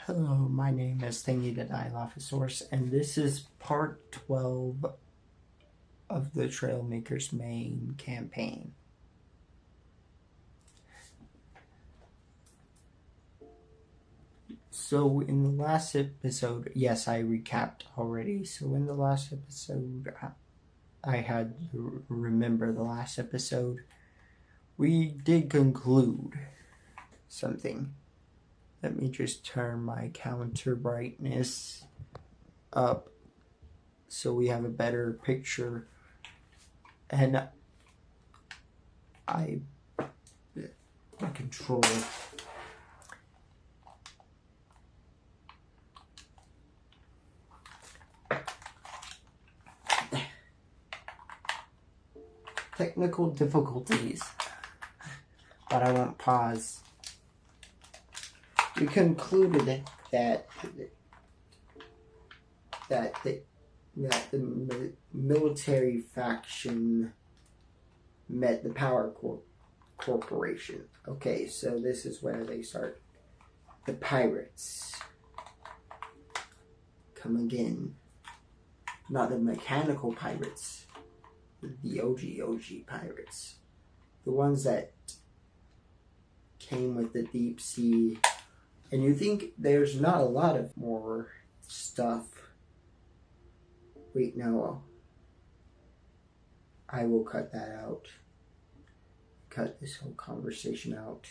Hello, my name is Thangie the unaffisal, and this is part 12 of the Trailmakers main campaign. So in the last episode, yes, I recapped already. So in the last episode, I had to remember the last episode. We did conclude something. Let me just turn my counter brightness up so we have a better picture. And my controller. Technical difficulties, but I won't pause. We concluded that the military faction met the power corporation. Okay, so this is where they start. The pirates come again. Not the mechanical pirates. The OG pirates. The ones that came with the deep sea. And you think there's not a lot of more stuff. Wait, no. I will cut that out. Cut this whole conversation out.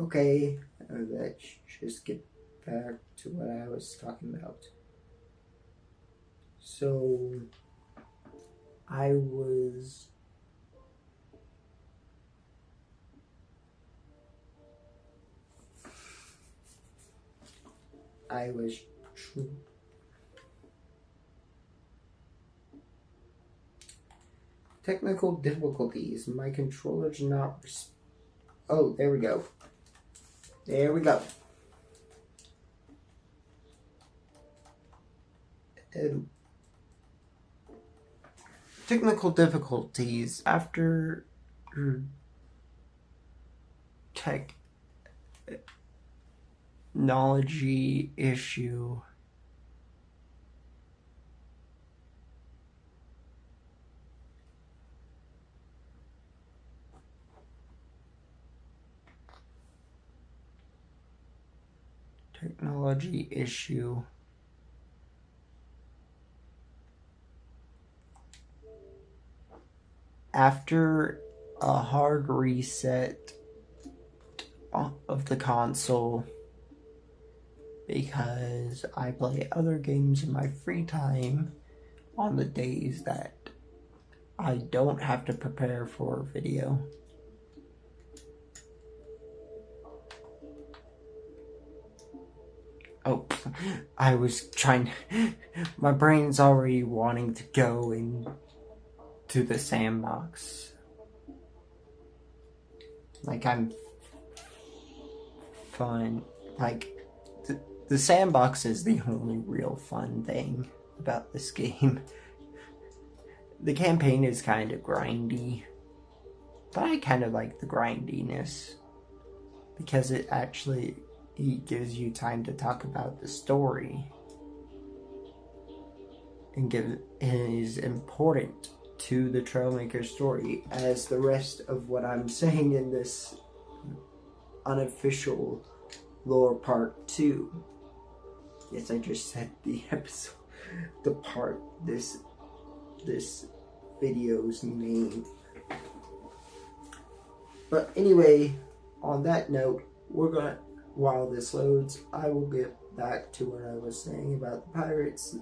Okay, let's just get back to what I was talking about. So, I was technical difficulties. My controller's not. Oh, there we go. There we go. Technical difficulties after technology issue. Technology issue. After a hard reset of the console, because I play other games in my free time on the days that I don't have to prepare for a video. Oh, I was trying. My brain's already wanting to go into the sandbox. Like, I'm fun. Like, the sandbox is the only real fun thing about this game. The campaign is kind of grindy, but I kind of like the grindiness because it gives you time to talk about the story and is important to the Trailmaker story as the rest of what I'm saying in this unofficial lore part 2. Yes, I just said the episode, the part, this video's name. But anyway, on that note, while this loads, I will get back to what I was saying about the pirates,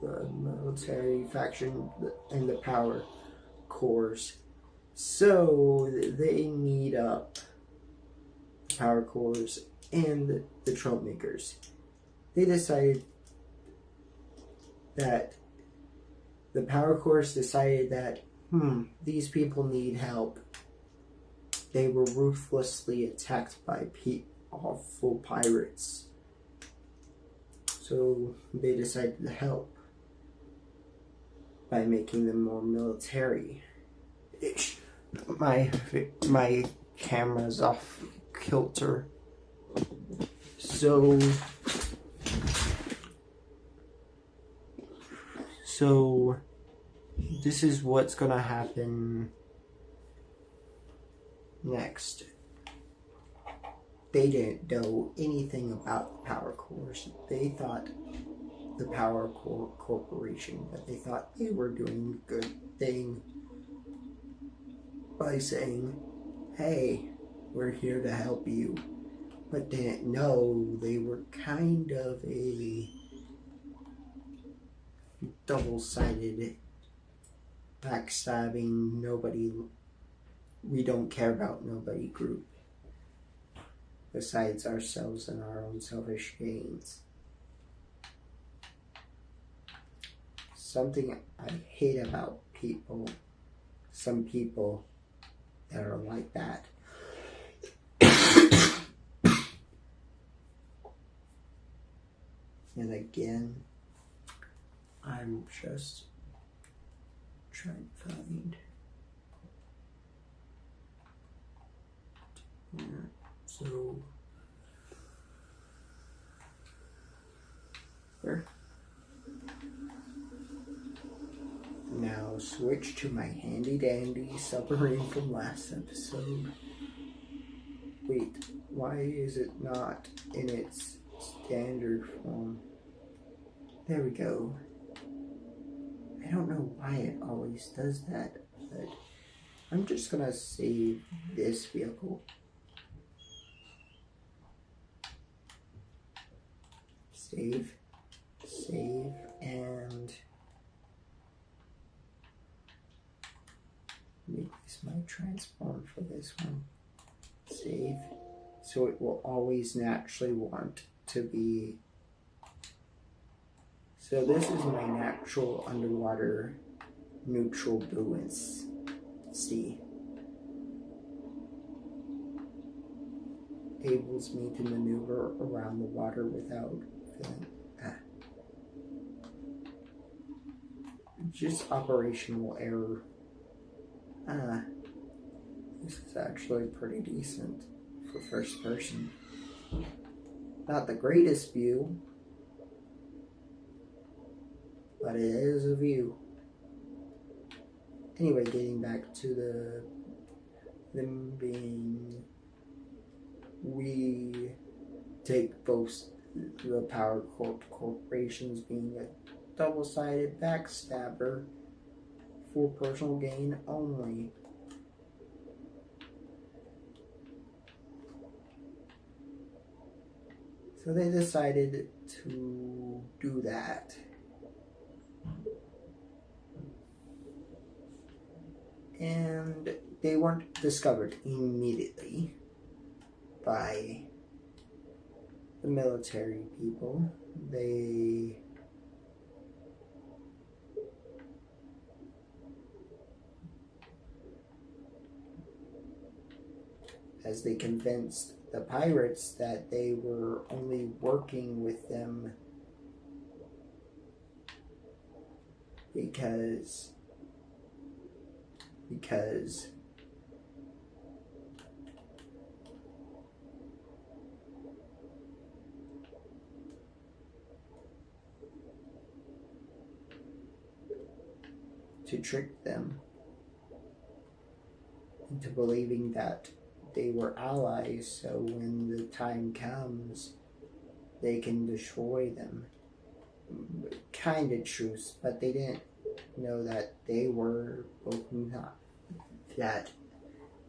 the military faction, and the power cores. So they meet up, power cores and the Trailmakers. They decided that the power cores decided that these people need help. They were ruthlessly attacked by awful pirates. So they decided to help by making them more military-ish. My camera's off kilter. So this is what's gonna happen next. They didn't know anything about the power cores. They thought the power core corporation, but they thought they were doing a good thing by saying, hey, we're here to help you. But didn't know they were kind of a double-sided, backstabbing, we don't care about nobody group besides ourselves and our own selfish gains. Something I hate about people, some people that are like that. And again, I'm just trying to find. Yeah, so where? Now switch to my handy dandy submarine from last episode. Wait, why is it not in its standard form? There we go. I don't know why it always does that, but I'm just gonna save this vehicle. Save, and make this my transform for this one. Save, so it will always naturally want to be. So this is my natural underwater neutral buoyancy. Enables me to maneuver around the water without feeling just operational error. This is actually pretty decent for first person. Not the greatest view, but it is a view. Anyway, getting back to them being, we take both the power corporations being a double-sided backstabber for personal gain only. So they decided to do that. And they weren't discovered immediately by the military people. As they convinced the pirates that they were only working with them because to trick them into believing that they were allies, so when the time comes, they can destroy them. Kind of truce, but they didn't know that they were both not, that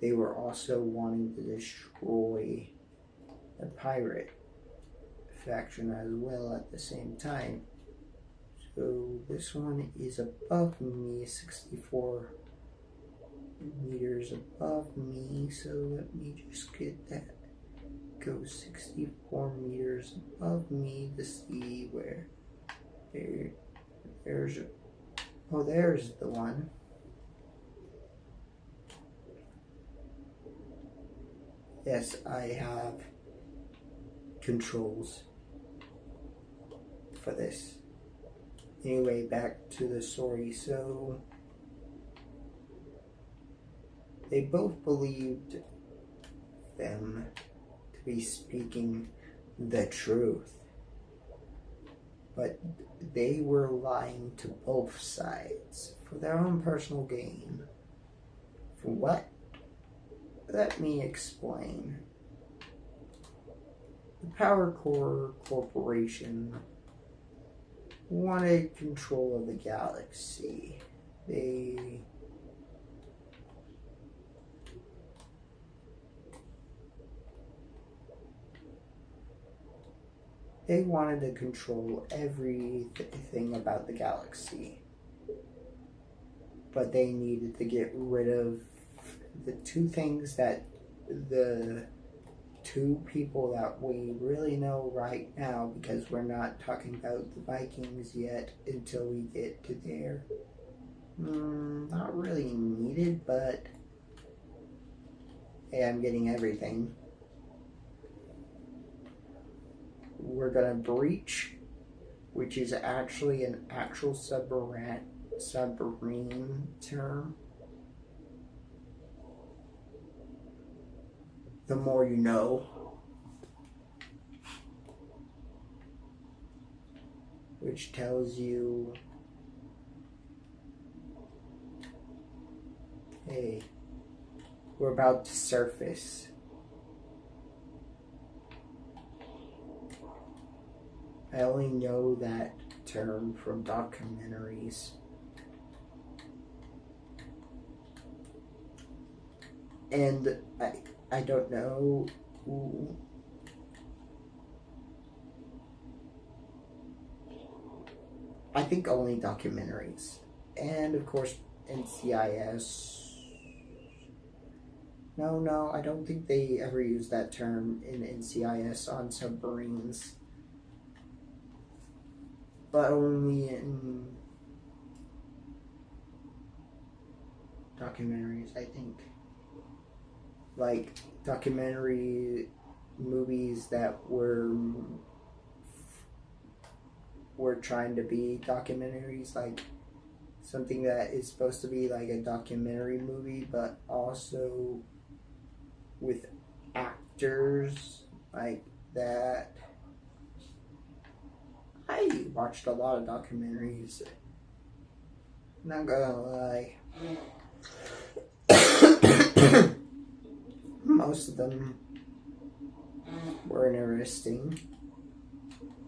they were also wanting to destroy the pirate faction as well at the same time. So this one is above me, 64 meters above me, so let me just get that. Go 64 meters above me to see where there's the one. Yes, I have controls for this. Anyway, back to the story. So they both believed them to be speaking the truth. But they were lying to both sides for their own personal gain. For what? Let me explain. The Power Core Corporation wanted control of the galaxy. They wanted to control everything about the galaxy. But they needed to get rid of the two things that the two people that we really know right now, because we're not talking about the Vikings yet until we get to there. Not really needed, but hey, I'm getting everything. We're gonna breach, which is actually an actual submarine term. The more you know. Which tells you, hey, we're about to surface. I only know that term from documentaries. And I don't know who. I think only documentaries. And of course NCIS. No, I don't think they ever use that term in NCIS on submarines. But only in documentaries, I think. Like documentary movies that were trying to be documentaries, like something that is supposed to be like a documentary movie, but also with actors like that. I watched a lot of documentaries, not gonna lie. Most of them were interesting.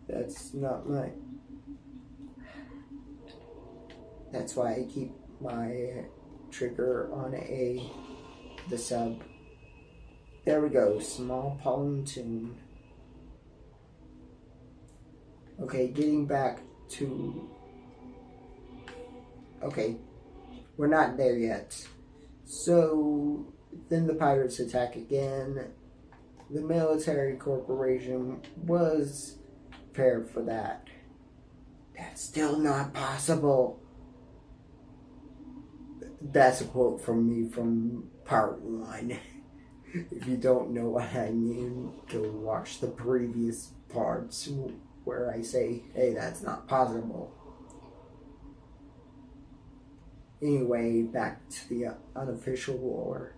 That's not my... That's why I keep my trigger on the sub. There we go, small pontoon. Okay, getting back to... Okay, we're not there yet. So, then the pirates attack again. The military corporation was prepared for that. That's still not possible. That's a quote from me from part 1. If you don't know what I mean, go watch the previous parts where I say, hey, that's not possible. Anyway, back to the unofficial war.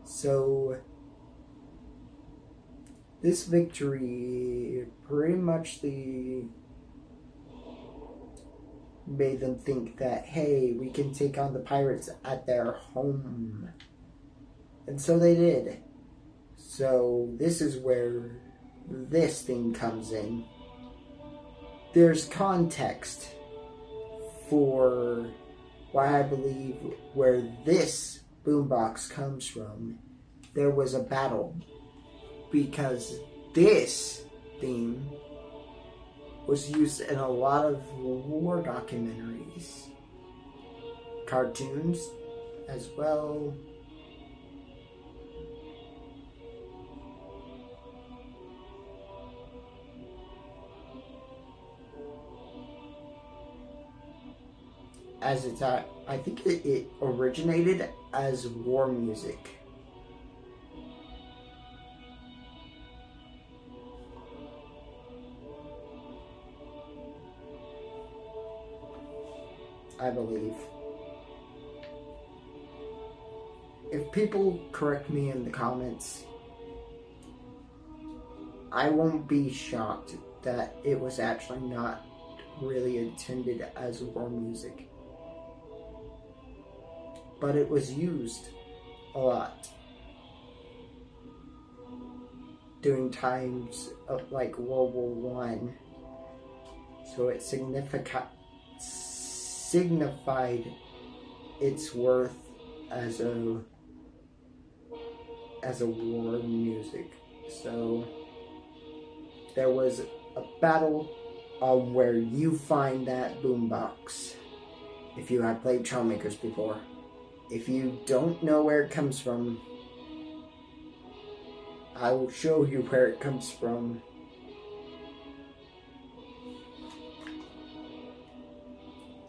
So, this victory pretty much made them think that, hey, we can take on the pirates at their home. And so they did. So this is where this thing comes in. There's context for why I believe where this boombox comes from. There was a battle. Because this theme was used in a lot of war documentaries, cartoons as well. I think it originated as war music. I believe. If people correct me in the comments, I won't be shocked that it was actually not really intended as war music. But it was used a lot during times of like World War One. So it signified its worth as a war music. So there was a battle on where you find that boombox. If you have played Trailmakers before, if you don't know where it comes from, I will show you where it comes from.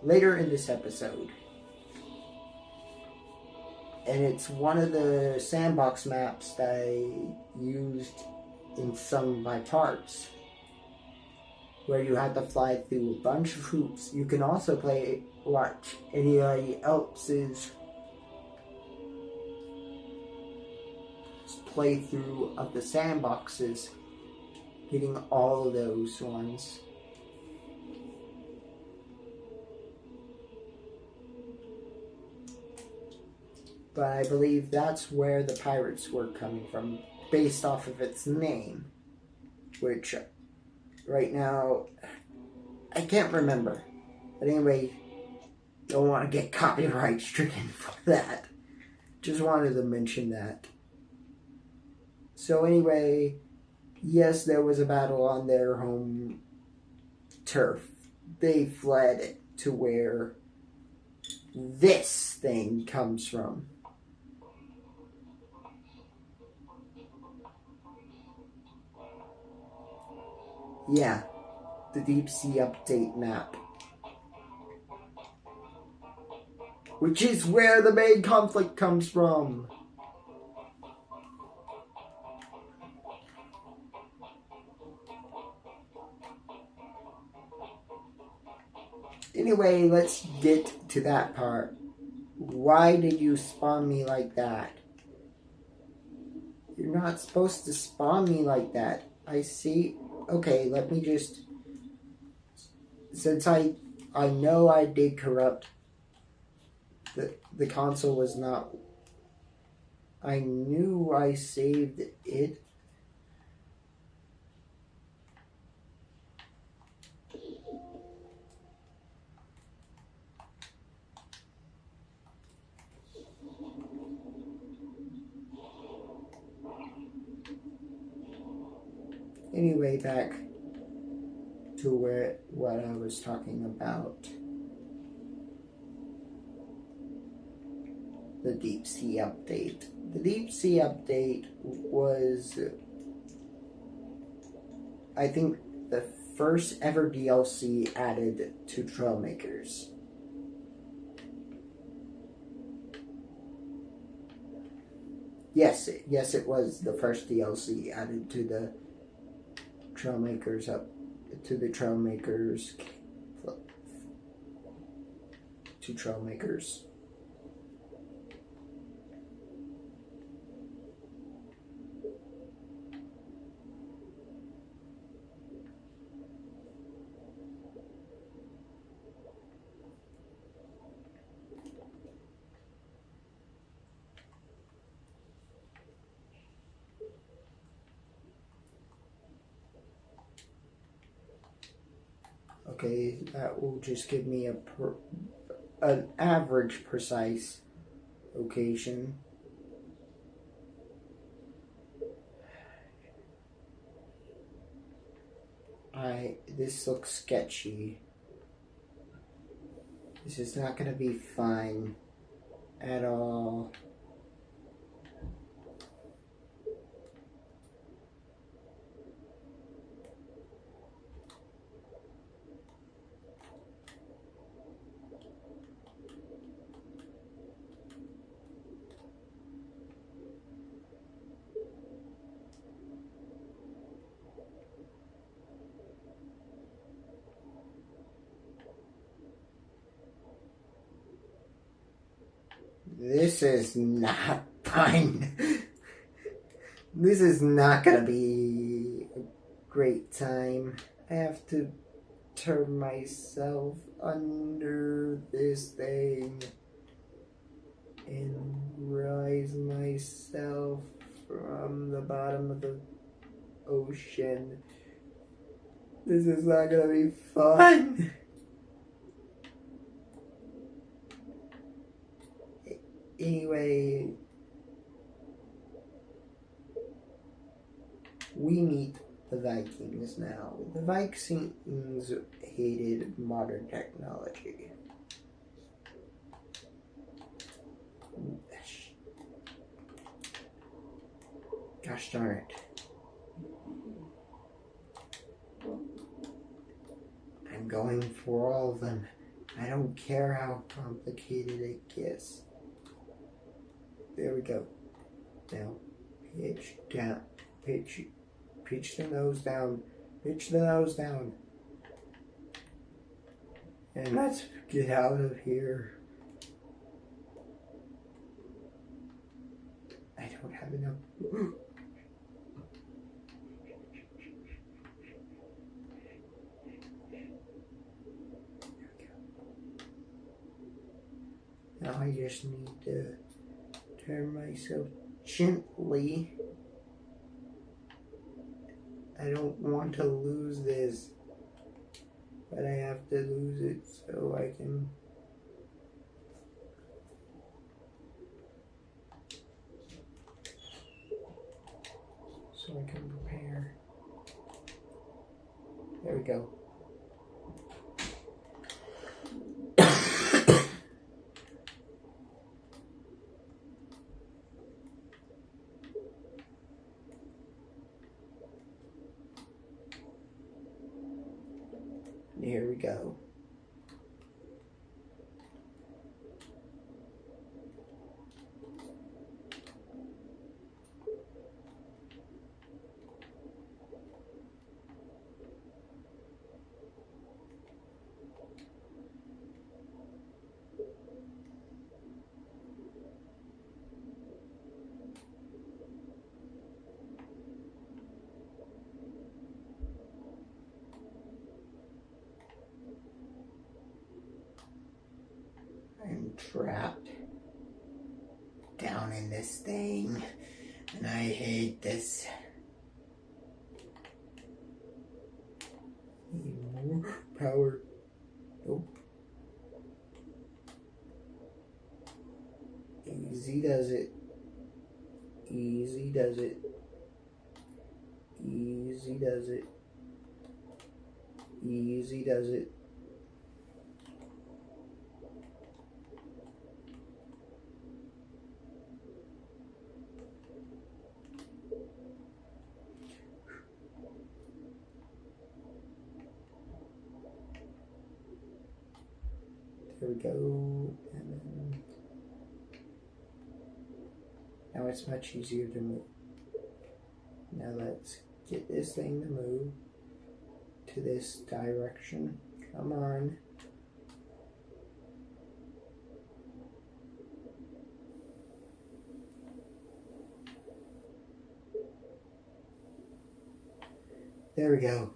Later in this episode. And it's one of the sandbox maps that I used in some of my parts, where you have to fly through a bunch of hoops. You can also watch anybody else's playthrough of the sandboxes, hitting all of those ones. But I believe that's where the pirates were coming from, based off of its name, which right now I can't remember. But anyway, don't want to get copyright stricken for that. Just wanted to mention that. So anyway, yes, there was a battle on their home turf. They fled to where this thing comes from. Yeah, the Deep Sea Update map. Which is where the main conflict comes from. Anyway, let's get to that part. Why did you spawn me like that? You're not supposed to spawn me like that. I see. Okay, let me just... Since I know I did corrupt, the console was not... I knew I saved it. Anyway, back to what I was talking about. The Deep Sea Update. The Deep Sea Update was, I think, the first ever DLC added to Trailmakers. Yes, it was the first DLC added to the Trailmakers Trailmakers. Okay, that will just give me an average precise location. This looks sketchy. This is not going to be fun at all. This is not fun. This is not gonna be great time. I have to turn myself under this thing and rise myself from the bottom of the ocean. This is not gonna be fun. Anyway, we meet the Vikings now. The Vikings hated modern technology. Gosh darn it. I'm going for all of them. I don't care how complicated it gets. There we go. Now, pitch down. Pitch the nose down. Pitch the nose down. And let's get out of here. I don't have enough. Now I just need to turn myself gently. I don't want to lose this, but I have to lose it so I can prepare. There we go. Here we go. I'm trapped down in this thing, and I hate this. Need more power. Nope. Easy does it. Easy does it. Easy does it. Easy does it. There we go, and then now it's much easier to move. Now let's get this thing to move to this direction. Come on. There we go.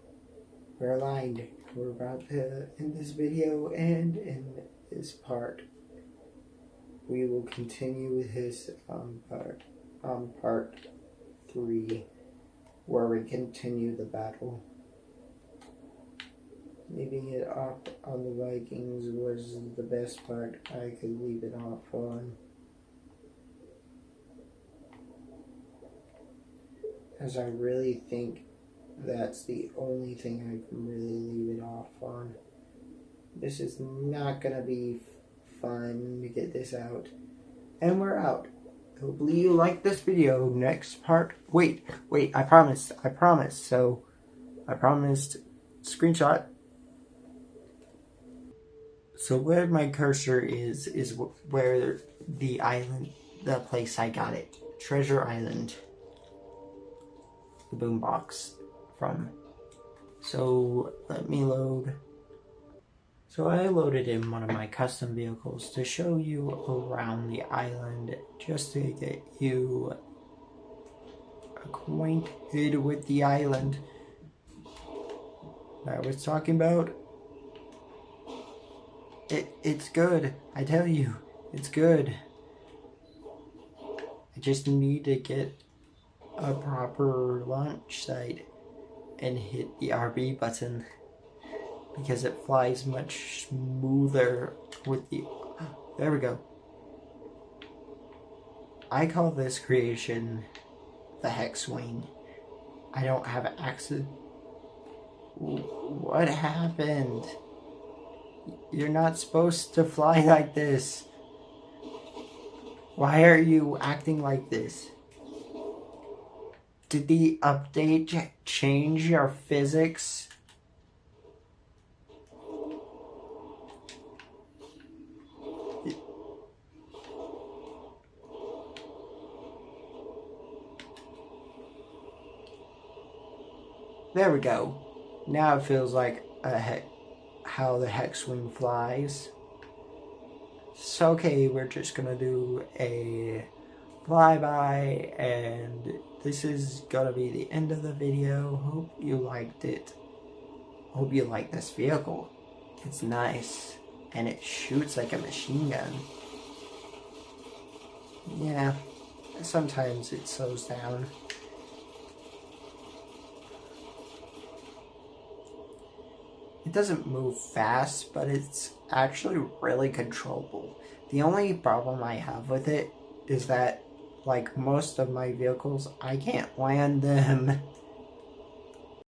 We're aligned. We're about to end this video, and in this part we will continue with his part 3, where we continue the battle. Leaving it off on the Vikings was the best part I could leave it off on, as I really think that's the only thing I can really leave it off on. This is not gonna be fun to get this out. And we're out. Hopefully you like this video. Next part. Wait, I promised. So, I promised. Screenshot. So where my cursor is where the island, the place I got it. Treasure Island. The boombox from. So let me load. So I loaded in one of my custom vehicles to show you around the island, just to get you acquainted with the island. I was talking about. It's good. I tell you, it's good. I just need to get a proper launch site and hit the RB button because it flies much smoother with the... There we go. I call this creation the hex wing. I don't have access. What happened? You're not supposed to fly like this. Why are you acting like this? Did the update change your physics? There we go. Now it feels like how the hex wing flies. So okay, we're just gonna do a flyby, and this is gonna be the end of the video. Hope you liked it. Hope you like this vehicle. It's nice, and it shoots like a machine gun. Yeah, sometimes it slows down. It doesn't move fast, but it's actually really controllable. The only problem I have with it is that, like most of my vehicles, I can't land them.